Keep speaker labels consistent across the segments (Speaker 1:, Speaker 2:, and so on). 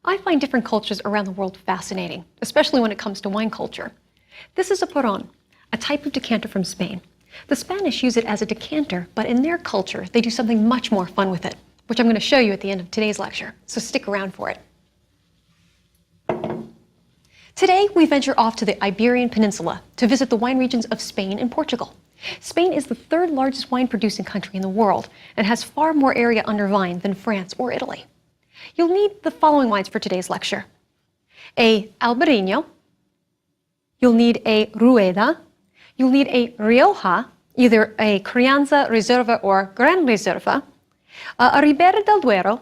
Speaker 1: I find different cultures around the world fascinating, especially when it comes to wine culture. This is a Porron, a type of decanter from Spain. The Spanish use it as a decanter, but in their culture, they do something much more fun with it, which I'm going to show you at the end of today's lecture, so stick around for it. Today, we venture off to the Iberian Peninsula to visit the wine regions of Spain and Portugal. Spain is the third largest wine-producing country in the world and has far more area under vine than France or Italy. You'll need the following wines for today's lecture: a Albarino, you'll need a Rueda, you'll need a Rioja, either a Crianza Reserva or Gran Reserva, a Ribera del Duero,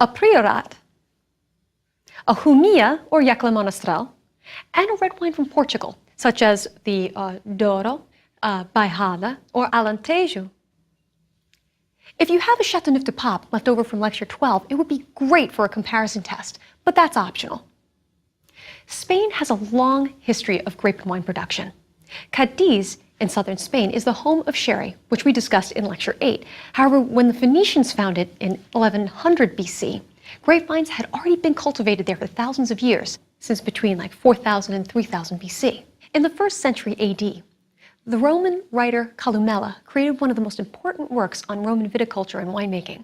Speaker 1: a Priorat, a Jumilla or Yacle Monastral, and a red wine from Portugal, such as the Douro, Bairrada, or Alentejo. If you have a Chateauneuf du Pape left over from Lecture 12, it would be great for a comparison test, but that's optional. Spain has a long history of grape and wine production. Cadiz in southern Spain is the home of sherry, which we discussed in Lecture 8. However, when the Phoenicians found it in 1100 BC, grapevines had already been cultivated there for thousands of years, since between 4000 and 3000 BC. In the 1st century AD, the Roman writer Columella created one of the most important works on Roman viticulture and winemaking,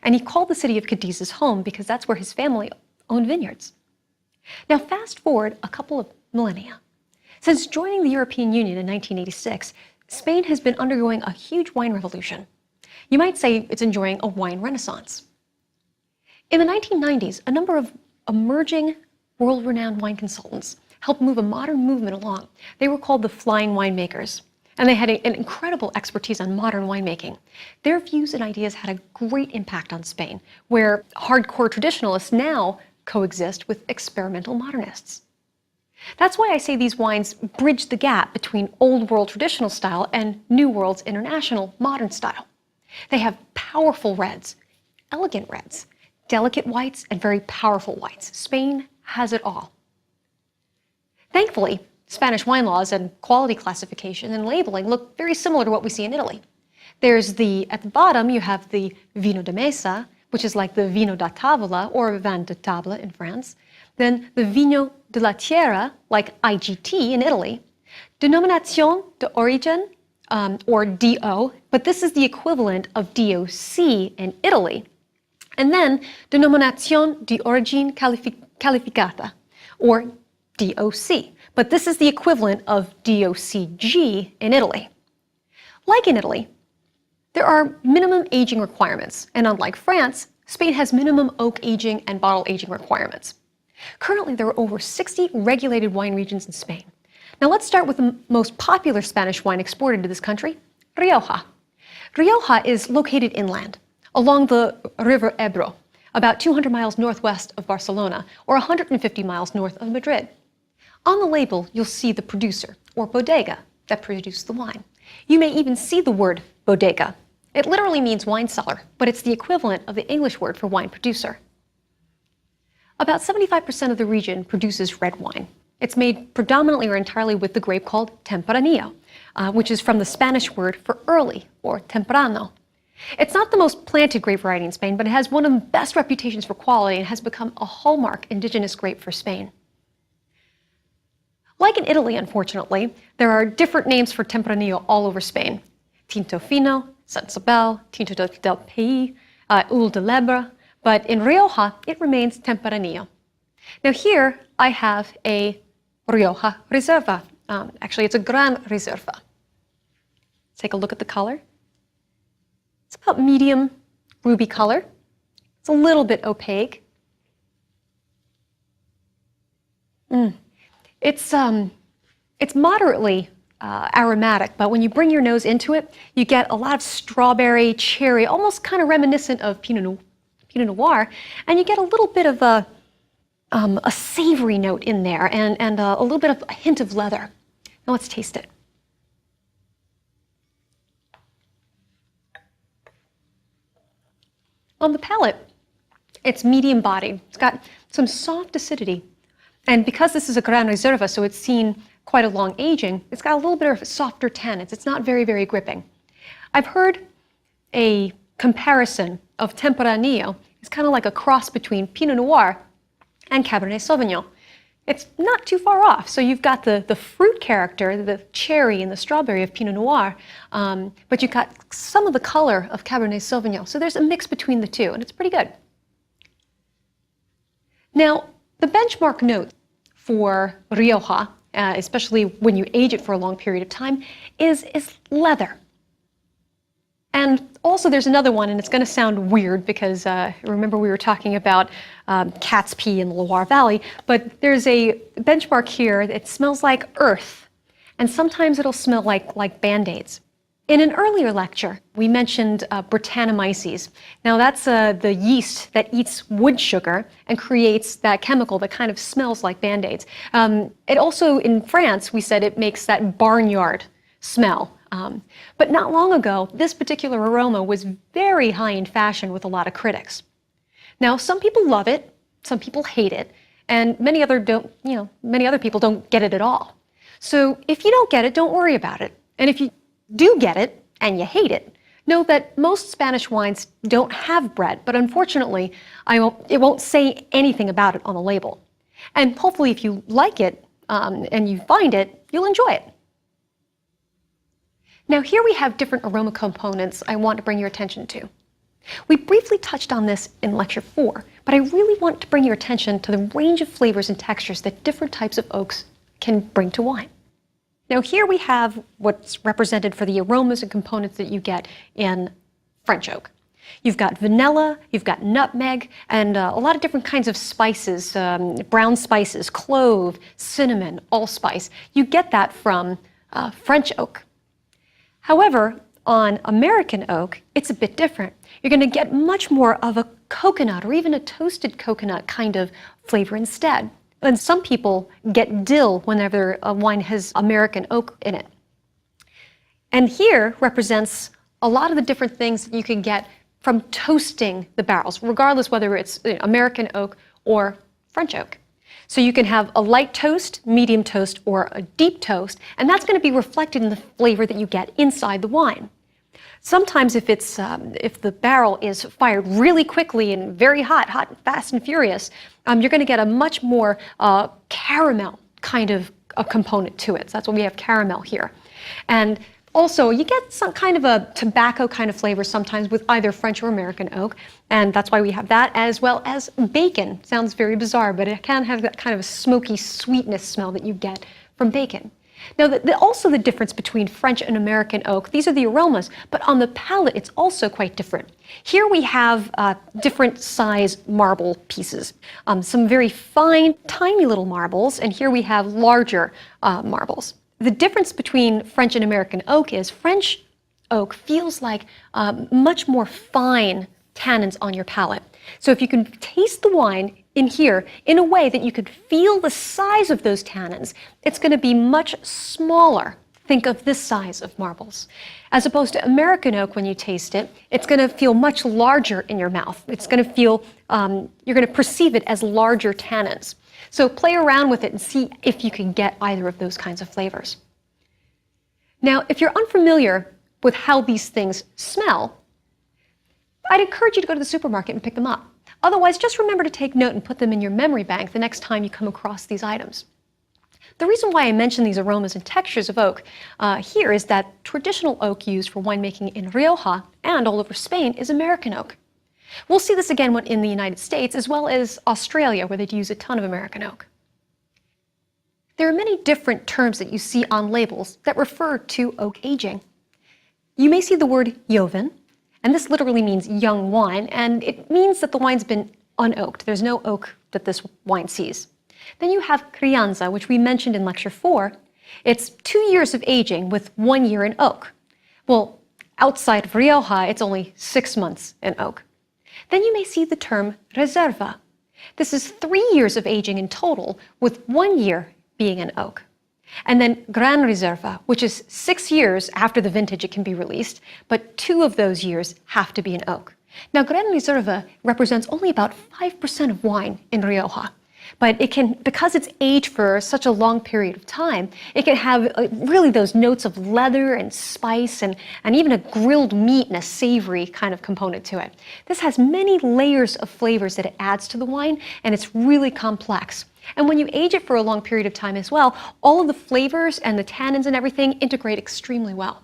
Speaker 1: and he called the city of Cadiz his home because that's where his family owned vineyards. Now fast forward a couple of millennia. Since joining the European Union in 1986, Spain has been undergoing a huge wine revolution. You might say it's enjoying a wine renaissance. In the 1990s, a number of emerging world-renowned wine consultants helped move a modern movement along. They were called the Flying Winemakers, and they had an incredible expertise on modern winemaking. Their views and ideas had a great impact on Spain, where hardcore traditionalists now coexist with experimental modernists. That's why I say these wines bridge the gap between old world traditional style and new world's international modern style. They have powerful reds, elegant reds, delicate whites, and very powerful whites. Spain has it all. Thankfully, Spanish wine laws and quality classification and labeling look very similar to what we see in Italy. At the bottom, you have the Vino de Mesa, which is like the Vino da Tavola or Vin de Table in France. Then the Vino de la Tierra, like IGT in Italy. Denominación de Origen, or DO, but this is the equivalent of DOC in Italy. And then Denominación de Origen Calificata, or DOC, but this is the equivalent of DOCG in Italy. Like in Italy, there are minimum aging requirements, and unlike France, Spain has minimum oak aging and bottle aging requirements. Currently, there are over 60 regulated wine regions in Spain. Now let's start with the most popular Spanish wine exported to this country, Rioja. Rioja is located inland, along the river Ebro, about 200 miles northwest of Barcelona, or 150 miles north of Madrid. On the label, you'll see the producer, or bodega, that produced the wine. You may even see the word bodega. It literally means wine cellar, but it's the equivalent of the English word for wine producer. About 75% of the region produces red wine. It's made predominantly or entirely with the grape called Tempranillo, which is from the Spanish word for early, or temprano. It's not the most planted grape variety in Spain, but it has one of the best reputations for quality and has become a hallmark indigenous grape for Spain. Like in Italy, unfortunately, there are different names for Tempranillo all over Spain. Tinto Fino, Sansabel, Tinto del Pays, Huile de Lebre, but in Rioja, it remains Tempranillo. Now here, I have a Rioja Reserva. Actually, it's a Gran Reserva. Take a look at the color. It's about medium ruby color. It's a little bit opaque. It's moderately aromatic, but when you bring your nose into it, you get a lot of strawberry, cherry, almost kind of reminiscent of Pinot Noir, and you get a little bit of a savory note in there and a little bit of a hint of leather. Now let's taste it. On the palate, it's medium bodied. It's got some soft acidity. And because this is a Gran Reserva, so it's seen quite a long aging, it's got a little bit of a softer tannins. It's not very, very gripping. I've heard a comparison of Tempranillo. It's kind of like a cross between Pinot Noir and Cabernet Sauvignon. It's not too far off. So you've got the fruit character, the cherry and the strawberry of Pinot Noir, but you've got some of the color of Cabernet Sauvignon. So there's a mix between the two, and it's pretty good. Now, the benchmark note for Rioja, especially when you age it for a long period of time, is leather. And also there's another one, and it's going to sound weird because remember we were talking about cat's pee in the Loire Valley, but there's a benchmark here that smells like earth, and sometimes it'll smell like Band-Aids. In an earlier lecture, we mentioned Brettanomyces. Now that's the yeast that eats wood sugar and creates that chemical that kind of smells like Band-Aids. It also, in France, we said it makes that barnyard smell. But not long ago, this particular aroma was very high in fashion with a lot of critics. Now, some people love it, some people hate it, and many other people don't get it at all. So if you don't get it, don't worry about it. And if you do get it and you hate it, know that most Spanish wines don't have Brett, but unfortunately, it won't say anything about it on the label. And hopefully, if you like it and you find it, you'll enjoy it. Now here we have different aroma components I want to bring your attention to. We briefly touched on this in lecture 4, but I really want to bring your attention to the range of flavors and textures that different types of oaks can bring to wine. Now here we have what's represented for the aromas and components that you get in French oak. You've got vanilla, you've got nutmeg, and a lot of different kinds of spices, brown spices, clove, cinnamon, allspice. You get that from French oak. However, on American oak, it's a bit different. You're going to get much more of a coconut or even a toasted coconut kind of flavor instead. And some people get dill whenever a wine has American oak in it. And here represents a lot of the different things that you can get from toasting the barrels, regardless whether it's American oak or French oak. So you can have a light toast, medium toast, or a deep toast, and that's going to be reflected in the flavor that you get inside the wine. Sometimes if the barrel is fired really quickly and very hot, fast and furious, you're going to get a much more caramel kind of a component to it. So that's why we have caramel here. And also, you get some kind of a tobacco kind of flavor sometimes with either French or American oak, and that's why we have that, as well as bacon. Sounds very bizarre, but it can have that kind of a smoky sweetness smell that you get from bacon. Now, also the difference between French and American oak, these are the aromas, but on the palate, it's also quite different. Here we have different size marble pieces, some very fine, tiny little marbles, and here we have larger marbles. The difference between French and American oak is French oak feels like much more fine tannins on your palate. So if you can taste the wine in here in a way that you could feel the size of those tannins, it's going to be much smaller. Think of this size of marbles. As opposed to American oak, when you taste it, it's going to feel much larger in your mouth. It's going to feel, you're going to perceive it as larger tannins. So play around with it and see if you can get either of those kinds of flavors. Now, if you're unfamiliar with how these things smell, I'd encourage you to go to the supermarket and pick them up. Otherwise, just remember to take note and put them in your memory bank the next time you come across these items. The reason why I mention these aromas and textures of oak here is that traditional oak used for winemaking in Rioja and all over Spain is American oak. We'll see this again in the United States, as well as Australia, where they use a ton of American oak. There are many different terms that you see on labels that refer to oak aging. You may see the word Joven, and this literally means young wine, and it means that the wine's been unoaked. There's no oak that this wine sees. Then you have Crianza, which we mentioned in lecture 4. It's 2 years of aging with 1 year in oak. Well, outside of Rioja, it's only 6 months in oak. Then you may see the term Reserva. This is 3 years of aging in total, with 1 year being in oak. And then Gran Reserva, which is 6 years after the vintage it can be released, but 2 of those years have to be in oak. Now, Gran Reserva represents only about 5% of wine in Rioja. But it can, because it's aged for such a long period of time, it can have really those notes of leather and spice and even a grilled meat and a savory kind of component to it. This has many layers of flavors that it adds to the wine, and it's really complex. And when you age it for a long period of time as well, all of the flavors and the tannins and everything integrate extremely well.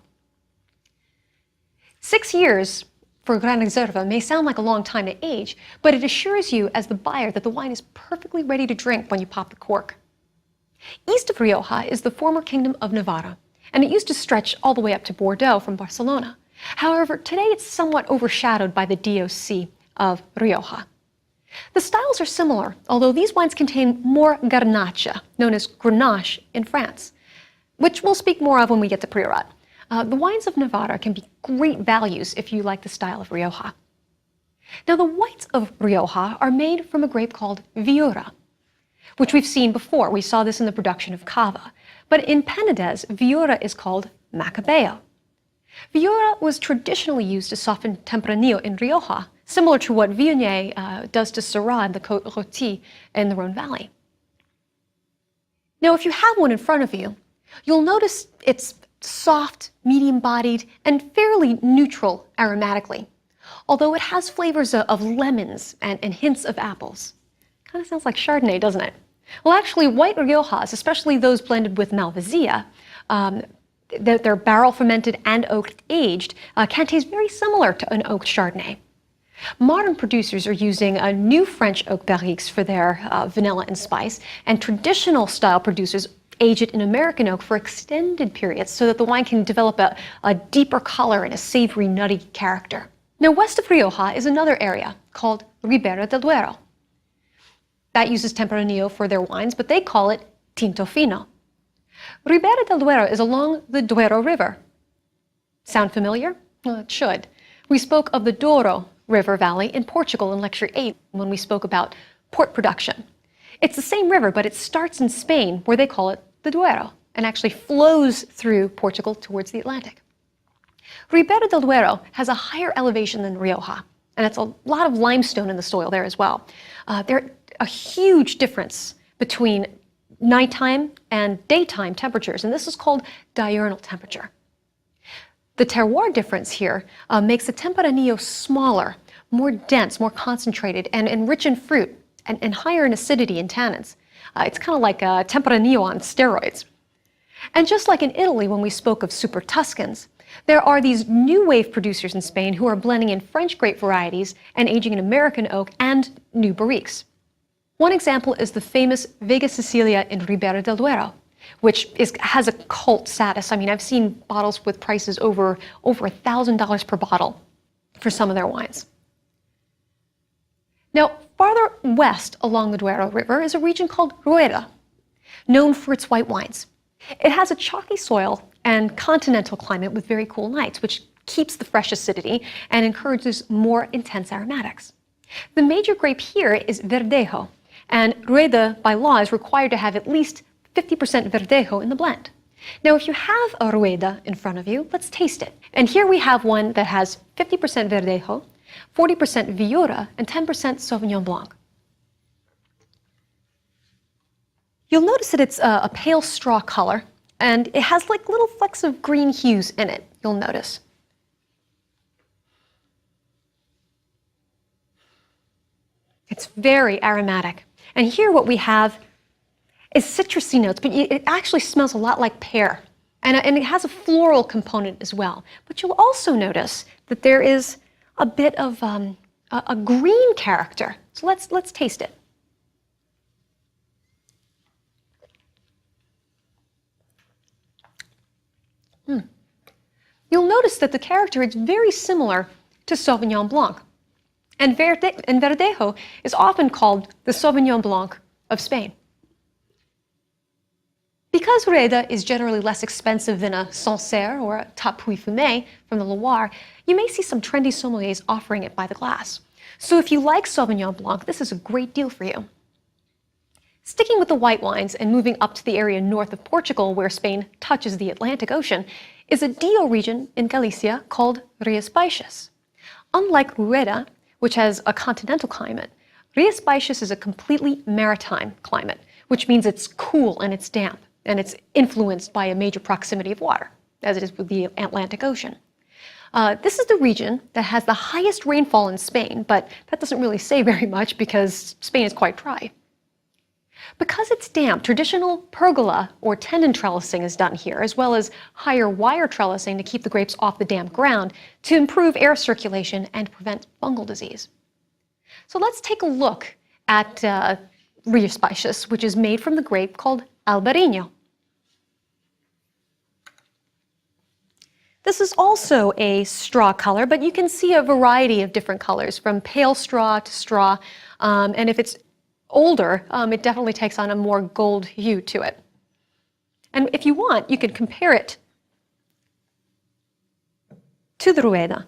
Speaker 1: 6 years for Gran Reserva may sound like a long time to age, but it assures you as the buyer that the wine is perfectly ready to drink when you pop the cork. East of Rioja is the former Kingdom of Navarra, and it used to stretch all the way up to Bordeaux from Barcelona. However, today it's somewhat overshadowed by the DOC of Rioja. The styles are similar, although these wines contain more garnacha, known as Grenache in France, which we'll speak more of when we get to Priorat. The wines of Navarra can be great values if you like the style of Rioja. Now, the whites of Rioja are made from a grape called Viura, which we've seen before. We saw this in the production of Cava. But in Penedès, Viura is called Macabeo. Viura was traditionally used to soften Tempranillo in Rioja, similar to what Viognier does to Syrah in the Côte Rôtie in the Rhone Valley. Now, if you have one in front of you, you'll notice it's soft, medium-bodied, and fairly neutral aromatically, although it has flavors of lemons and hints of apples. Kind of sounds like Chardonnay, doesn't it? Well, actually, white Riojas, especially those blended with Malvasia, they're barrel-fermented and oak-aged, can taste very similar to an oaked Chardonnay. Modern producers are using new French oak barriques for their vanilla and spice, and traditional style producers age it in American oak for extended periods so that the wine can develop a deeper color and a savory, nutty character. Now, west of Rioja is another area called Ribera del Duero. That uses Tempranillo for their wines, but they call it Tinto Fino. Ribera del Duero is along the Duero River. Sound familiar? Well, it should. We spoke of the Douro River Valley in Portugal in Lecture 8 when we spoke about port production. It's the same river, but it starts in Spain, where they call it the Duero, and actually flows through Portugal towards the Atlantic. Ribera del Duero has a higher elevation than Rioja, and it's a lot of limestone in the soil there as well. There's a huge difference between nighttime and daytime temperatures, and this is called diurnal temperature. The terroir difference here makes the Tempranillo smaller, more dense, more concentrated, and rich in fruit, and higher in acidity and tannins. It's kind of like Tempranillo on steroids. And just like in Italy when we spoke of Super Tuscans, there are these new wave producers in Spain who are blending in French grape varieties and aging in American oak and new barriques. One example is the famous Vega Sicilia in Ribera del Duero, which has a cult status. I mean, I've seen bottles with prices over $1,000 per bottle for some of their wines. Now, farther west along the Duero River is a region called Rueda, known for its white wines. It has a chalky soil and continental climate with very cool nights, which keeps the fresh acidity and encourages more intense aromatics. The major grape here is Verdejo, and Rueda, by law, is required to have at least 50% Verdejo in the blend. Now, if you have a Rueda in front of you, let's taste it. And here we have one that has 50% Verdejo, 40% Viura, and 10% Sauvignon Blanc. You'll notice that it's a pale straw color, and it has like little flecks of green hues in it, you'll notice. It's very aromatic. And here what we have is citrusy notes, but it actually smells a lot like pear. And it has a floral component as well. But you'll also notice that there is a bit of a green character. So let's taste it. You'll notice that the character is very similar to Sauvignon Blanc. And Verdejo is often called the Sauvignon Blanc of Spain. Because Rueda is generally less expensive than a Sancerre or a Tapuy Fumé from the Loire, you may see some trendy sommeliers offering it by the glass. So if you like Sauvignon Blanc, this is a great deal for you. Sticking with the white wines and moving up to the area north of Portugal, where Spain touches the Atlantic Ocean, is a DO region in Galicia called Rías Baixas. Unlike Rueda, which has a continental climate, Rías Baixas is a completely maritime climate, which means it's cool and it's damp, and it's influenced by a major proximity of water, as it is with the Atlantic Ocean. This is the region that has the highest rainfall in Spain, but that doesn't really say very much because Spain is quite dry. Because it's damp, traditional pergola or tendon trellising is done here, as well as higher wire trellising to keep the grapes off the damp ground to improve air circulation and prevent fungal disease. So let's take a look at Rías Baixas, which is made from the grape called Albariño. This is also a straw color, but you can see a variety of different colors, from pale straw to straw, and if it's older, it definitely takes on a more gold hue to it. And if you want, you could compare it to the Rueda.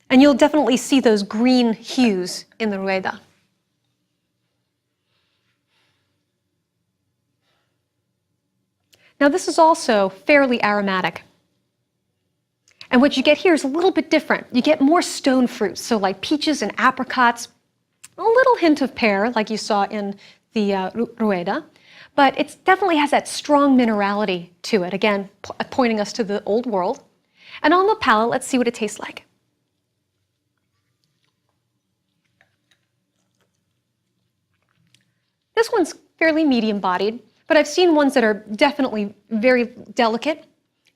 Speaker 1: And you'll definitely see those green hues in the Rueda. Now this is also fairly aromatic. And what you get here is a little bit different. You get more stone fruits, so like peaches and apricots, a little hint of pear like you saw in the Rueda, but it definitely has that strong minerality to it, again, pointing us to the old world. And on the palate, let's see what it tastes like. This one's fairly medium-bodied, but I've seen ones that are definitely very delicate,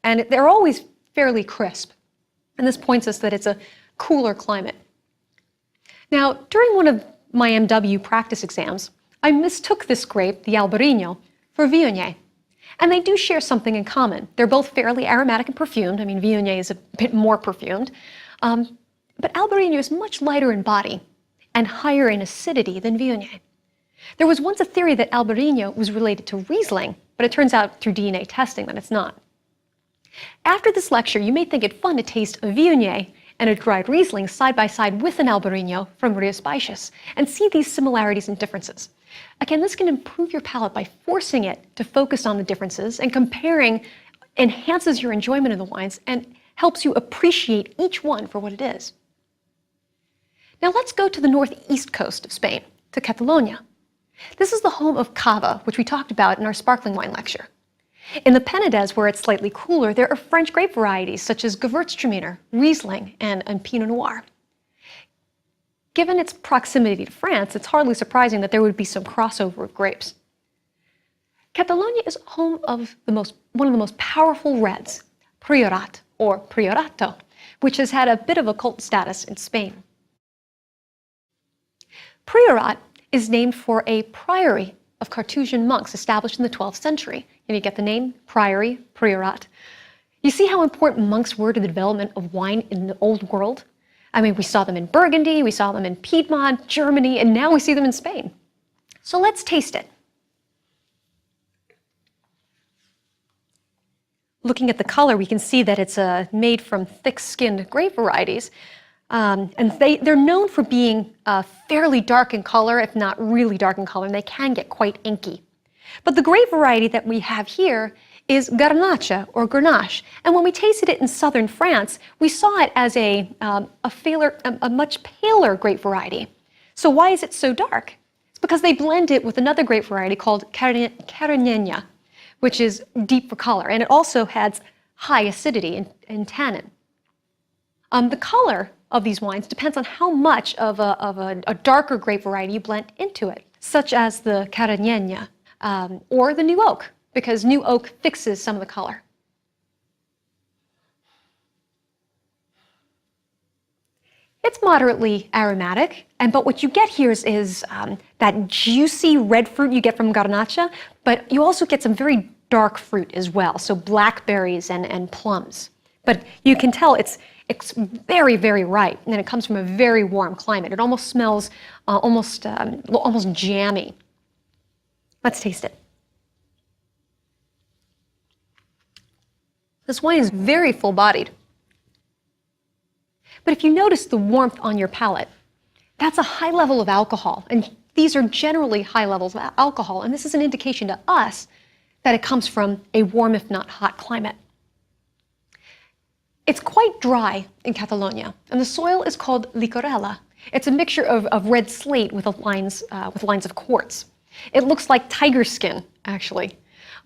Speaker 1: and they're always fairly crisp. And this points us that it's a cooler climate. Now, during one of my MW practice exams, I mistook this grape, the Albariño, for Viognier. And they do share something in common. They're both fairly aromatic and perfumed. I mean, Viognier is a bit more perfumed. But Albariño is much lighter in body and higher in acidity than Viognier. There was once a theory that Albariño was related to Riesling, but it turns out through DNA testing that it's not. After this lecture, you may think it fun to taste a Viognier and a dried Riesling side by side with an Albariño from Rías Baixas and see these similarities and differences. Again, this can improve your palate by forcing it to focus on the differences, and comparing enhances your enjoyment of the wines and helps you appreciate each one for what it is. Now let's go to the northeast coast of Spain, to Catalonia. This is the home of cava, which we talked about in our sparkling wine lecture. In the Penedès, where it's slightly cooler, there are French grape varieties such as Gewürztraminer, Riesling, and Pinot Noir. Given its proximity to France, it's hardly surprising that there would be some crossover of grapes. Catalonia is home of one of the most powerful reds, Priorat, or Priorato, which has had a bit of a cult status in Spain. Priorat is named for a priory of Carthusian monks established in the 12th century. And you get the name, priory, priorat. You see how important monks were to the development of wine in the Old World? I mean, we saw them in Burgundy, we saw them in Piedmont, Germany, and now we see them in Spain. So let's taste it. Looking at the color, we can see that it's made from thick-skinned grape varieties. And they're known for being fairly dark in color, if not really dark in color, and they can get quite inky. But the grape variety that we have here is Garnacha, or Grenache. And when we tasted it in southern France, we saw it as a much paler grape variety. So why is it so dark? It's because they blend it with another grape variety called Carignana, which is deep for color, and it also has high acidity and tannin. The color of these wines depends on how much of a darker grape variety you blend into it, such as the Carignana or the New Oak, because New Oak fixes some of the color. It's moderately aromatic, but what you get here is that juicy red fruit you get from Garnacha, but you also get some very dark fruit as well, so blackberries and plums. But you can tell it's very, very ripe, and it comes from a very warm climate. It almost smells almost jammy. Let's taste it. This wine is very full-bodied. But if you notice the warmth on your palate, that's a high level of alcohol, and these are generally high levels of alcohol, and this is an indication to us that it comes from a warm, if not hot, climate. It's quite dry in Catalonia, and the soil is called licorella, It's a mixture of red slate with lines of quartz. It looks like tiger skin, actually.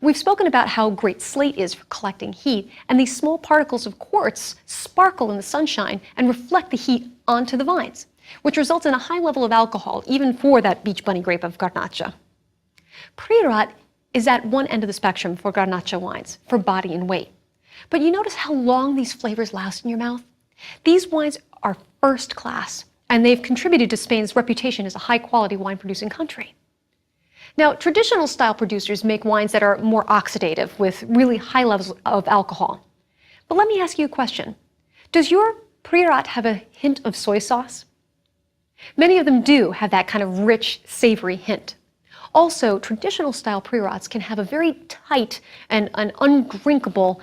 Speaker 1: We've spoken about how great slate is for collecting heat, and these small particles of quartz sparkle in the sunshine and reflect the heat onto the vines, which results in a high level of alcohol, even for that beach bunny grape of Garnacha. Priorat is at one end of the spectrum for Garnacha wines, for body and weight. But you notice how long these flavors last in your mouth? These wines are first class, and they've contributed to Spain's reputation as a high-quality wine-producing country. Now, traditional style producers make wines that are more oxidative with really high levels of alcohol. But let me ask you a question. Does your Priorat have a hint of soy sauce? Many of them do have that kind of rich, savory hint. Also, traditional style Priorats can have a very tight and an undrinkable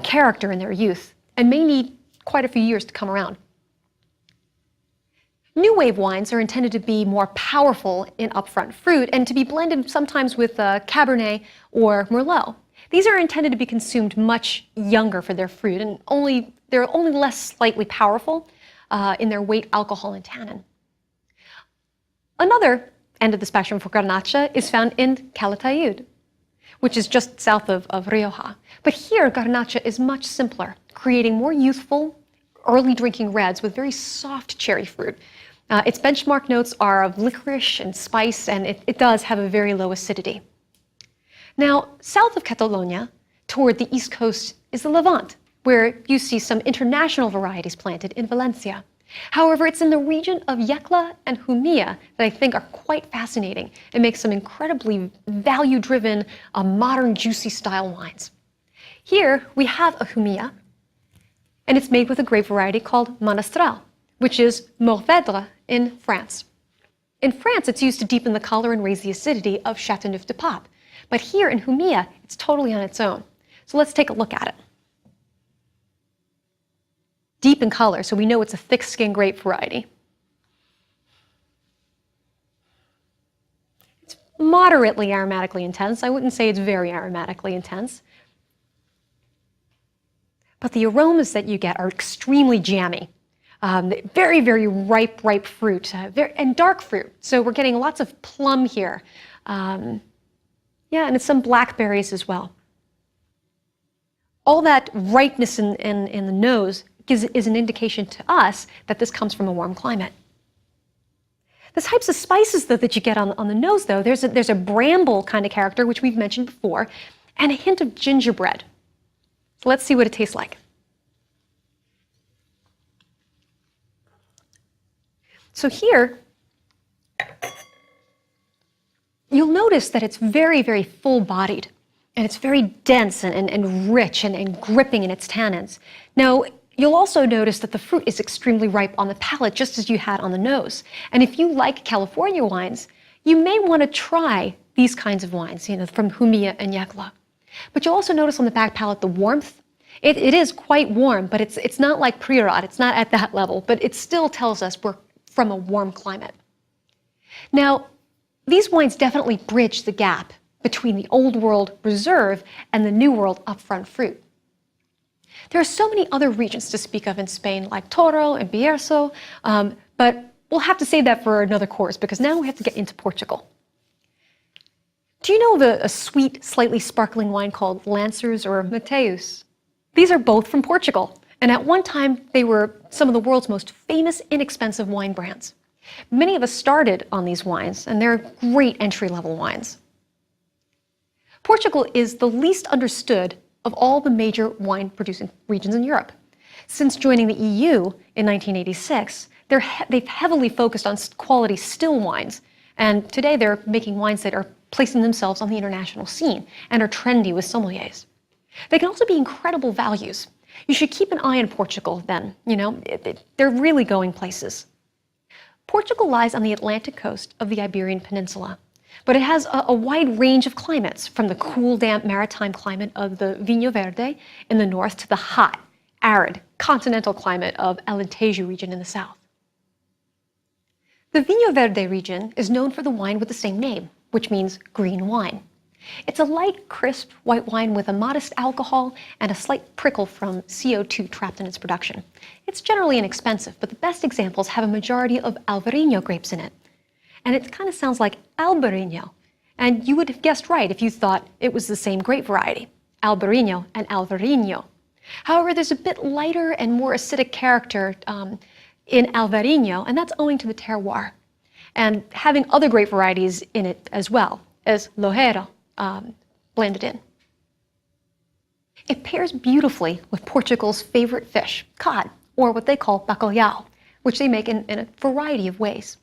Speaker 1: character in their youth and may need quite a few years to come around. New wave wines are intended to be more powerful in upfront fruit and to be blended sometimes with Cabernet or Merlot. These are intended to be consumed much younger for their fruit, and they're only less slightly powerful in their weight, alcohol, and tannin. Another end of the spectrum for Garnacha is found in Calatayud, which is just south of Rioja. But here, Garnacha is much simpler, creating more youthful, early drinking reds with very soft cherry fruit. Its benchmark notes are of licorice and spice, and it does have a very low acidity. Now, south of Catalonia, toward the east coast, is the Levant, where you see some international varieties planted in Valencia. However, it's in the region of Yecla and Jumilla that I think are quite fascinating and make some incredibly value-driven, modern, juicy style wines. Here, we have a Jumilla, and it's made with a grape variety called Manastral, which is Mourvèdre in France. In France, it's used to deepen the color and raise the acidity of Châteauneuf-du-Pape. But here in Jumilla, it's totally on its own. So let's take a look at it. Deep in color, so we know it's a thick-skinned grape variety. It's moderately aromatically intense. I wouldn't say it's very aromatically intense. But the aromas that you get are extremely jammy. Very, very ripe fruit, and dark fruit. So we're getting lots of plum here. And it's some blackberries as well. All that ripeness in the nose is an indication to us that this comes from a warm climate. The types of spices, though, that you get on the nose, though, there's a bramble kind of character, which we've mentioned before, and a hint of gingerbread. So let's see what it tastes like. So here, you'll notice that it's very, very full-bodied, and it's very dense and rich and gripping in its tannins. Now, you'll also notice that the fruit is extremely ripe on the palate, just as you had on the nose. And if you like California wines, you may want to try these kinds of wines, from Jumilla and Yecla. But you'll also notice on the back palate the warmth. It is quite warm, but it's not like Priorat. It's not at that level, but it still tells us we're from a warm climate. Now, these wines definitely bridge the gap between the Old World reserve and the New World upfront fruit. There are so many other regions to speak of in Spain, like Toro and Bierzo, but we'll have to save that for another course because now we have to get into Portugal. Do you know of a sweet, slightly sparkling wine called Lancers or Mateus? These are both from Portugal, and at one time they were some of the world's most famous, inexpensive wine brands. Many of us started on these wines, and they're great entry-level wines. Portugal is the least understood of all the major wine-producing regions in Europe. Since joining the EU in 1986, they've heavily focused on quality still wines, and today they're making wines that are placing themselves on the international scene and are trendy with sommeliers. They can also be incredible values. You should keep an eye on Portugal then, they're really going places. Portugal lies on the Atlantic coast of the Iberian Peninsula, but it has a wide range of climates, from the cool, damp maritime climate of the Vinho Verde in the north to the hot, arid, continental climate of Alentejo region in the south. The Vinho Verde region is known for the wine with the same name, which means green wine. It's a light, crisp white wine with a modest alcohol and a slight prickle from CO2 trapped in its production. It's generally inexpensive, but the best examples have a majority of Alvarinho grapes in it. And it kind of sounds like Albarino. And you would have guessed right if you thought it was the same grape variety, Albarino and Alvarinho. However, there's a bit lighter and more acidic character in Alvarinho, and that's owing to the terroir, and having other grape varieties in it as well, as Lojeiro blended in. It pairs beautifully with Portugal's favorite fish, cod, or what they call bacalhau, which they make in a variety of ways.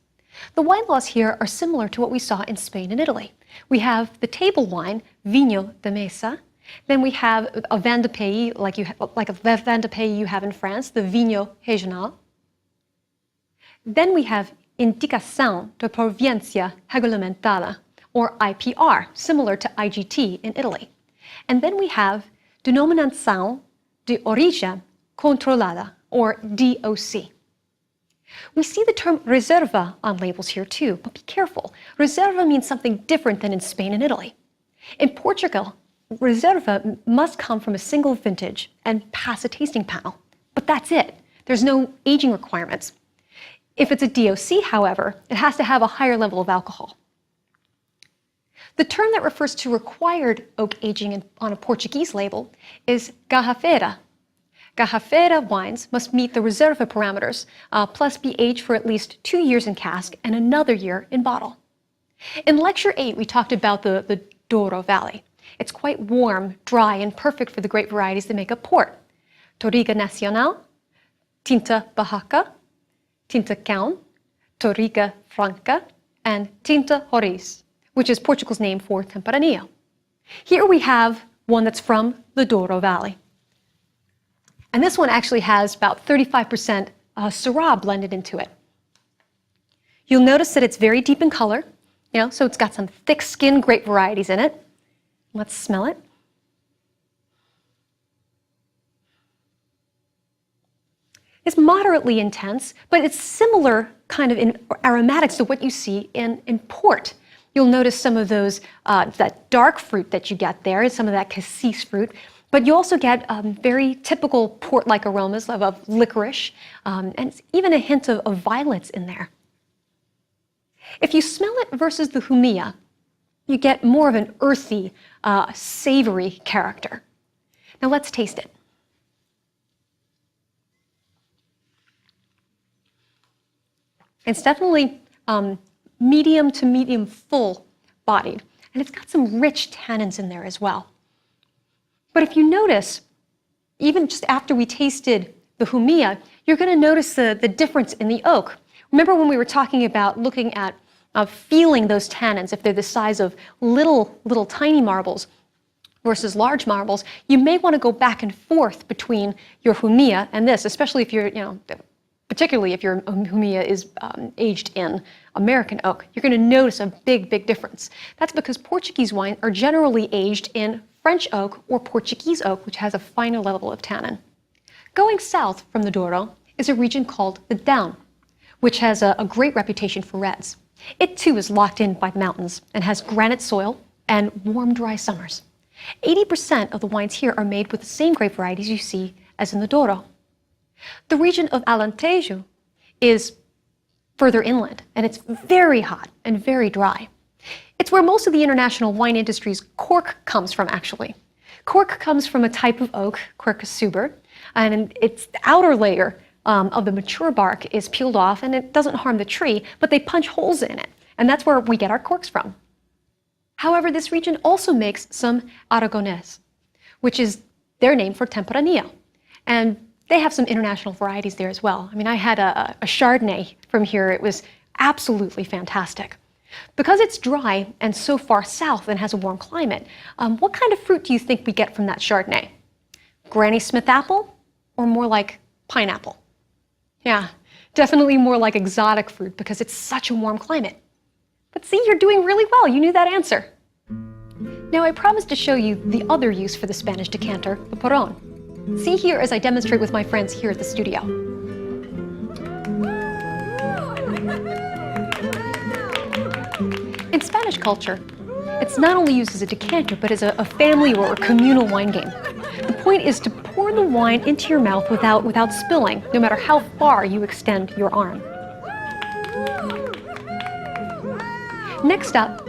Speaker 1: The wine laws here are similar to what we saw in Spain and Italy. We have the table wine, vinho de mesa. Then we have a vin de pays, like a vin de pays you have in France, the vinho regional. Then we have indicação de província regulamentada, or IPR, similar to IGT in Italy. And then we have denominação de origem controlada, or DOC. We see the term reserva on labels here too, but be careful. Reserva means something different than in Spain and Italy. In Portugal, reserva must come from a single vintage and pass a tasting panel, but that's it. There's no aging requirements. If it's a DOC, however, it has to have a higher level of alcohol. The term that refers to required oak aging on a Portuguese label is garrafeira. Garrafeira wines must meet the reserva parameters, plus be aged for at least 2 years in cask and another year in bottle. In Lecture 8, we talked about the Douro Valley. It's quite warm, dry, and perfect for the grape varieties that make up port. Touriga Nacional, Tinta Barraca, Tinta Cão, Touriga Franca, and Tinta Roriz, which is Portugal's name for Tempranillo. Here we have one that's from the Douro Valley. And this one actually has about 35% Syrah blended into it. You'll notice that it's very deep in color, so it's got some thick-skinned grape varieties in it. Let's smell it. It's moderately intense, but it's similar kind of in aromatics to what you see in port. You'll notice some of those, that dark fruit that you get there, some of that cassis fruit, but you also get very typical port-like aromas of licorice, and even a hint of violets in there. If you smell it versus the Humilla, you get more of an earthy, savory character. Now let's taste it. It's definitely medium to medium full bodied, and it's got some rich tannins in there as well. But if you notice, even just after we tasted the Humilla, you're going to notice the difference in the oak. Remember when we were talking about looking at feeling those tannins, if they're the size of little tiny marbles versus large marbles, you may want to go back and forth between your Humilla and this, especially if you're, particularly if your Humilla is aged in American oak. You're going to notice a big difference. That's because Portuguese wines are generally aged in French oak or Portuguese oak, which has a finer level of tannin. Going south from the Douro is a region called the Down, which has a great reputation for reds. It too is locked in by the mountains and has granite soil and warm, dry summers. 80% of the wines here are made with the same grape varieties you see as in the Douro. The region of Alentejo is further inland, and it's very hot and very dry. It's where most of the international wine industry's cork comes from, actually. Cork comes from a type of oak, Quercus suber, and its outer layer of the mature bark is peeled off, and it doesn't harm the tree, but they punch holes in it, and that's where we get our corks from. However, this region also makes some Aragonés, which is their name for Tempranillo, and they have some international varieties there as well. I mean, I had a Chardonnay from here. It was absolutely fantastic. Because it's dry and so far south and has a warm climate, what kind of fruit do you think we get from that Chardonnay? Granny Smith apple or more like pineapple? Yeah, definitely more like exotic fruit because it's such a warm climate. But see, you're doing really well. You knew that answer. Now, I promised to show you the other use for the Spanish decanter, the porrón. See here as I demonstrate with my friends here at the studio. In Spanish culture, It's not only used as a decanter, but as a family or a communal wine game. The point is to pour the wine into your mouth without spilling, no matter how far you extend your arm. Next up,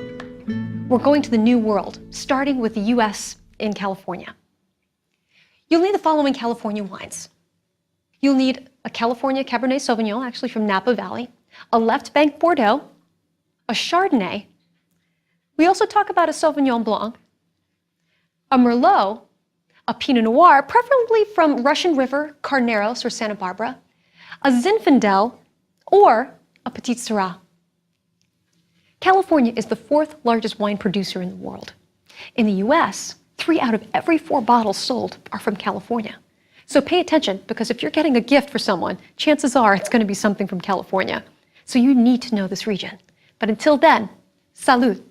Speaker 1: we're going to the New World, starting with the US in California. You'll need the following California wines. You'll need a California Cabernet Sauvignon, actually from Napa Valley, a Left Bank Bordeaux, a Chardonnay. We also talk about a Sauvignon Blanc, a Merlot, a Pinot Noir, preferably from Russian River, Carneros, or Santa Barbara, a Zinfandel, or a Petit Syrah. California is the fourth largest wine producer in the world. In the US, 3 out of every 4 bottles sold are from California. So pay attention, because if you're getting a gift for someone, chances are it's going to be something from California. So you need to know this region. But until then, salud.